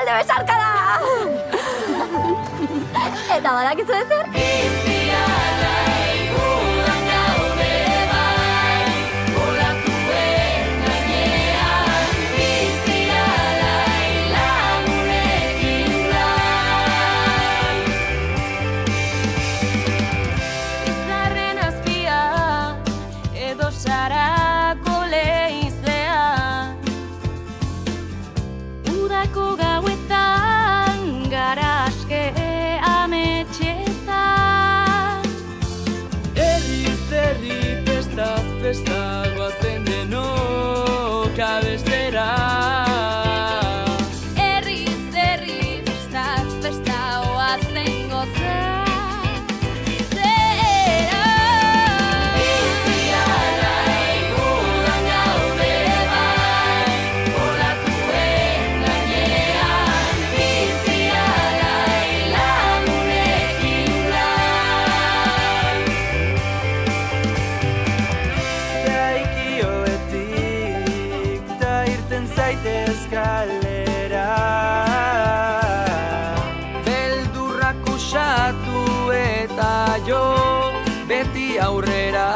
talde besarkada! Eta badakizu ezer? Festa goazen denok abestera. Herriz herri, festaz festa oazen gozatzera. Bizialai gudan gaude bai, olatuen gainean. Bizialai lagunekin lai. Zaitez kalera, beldurrak usatu eta jo beti aurrera.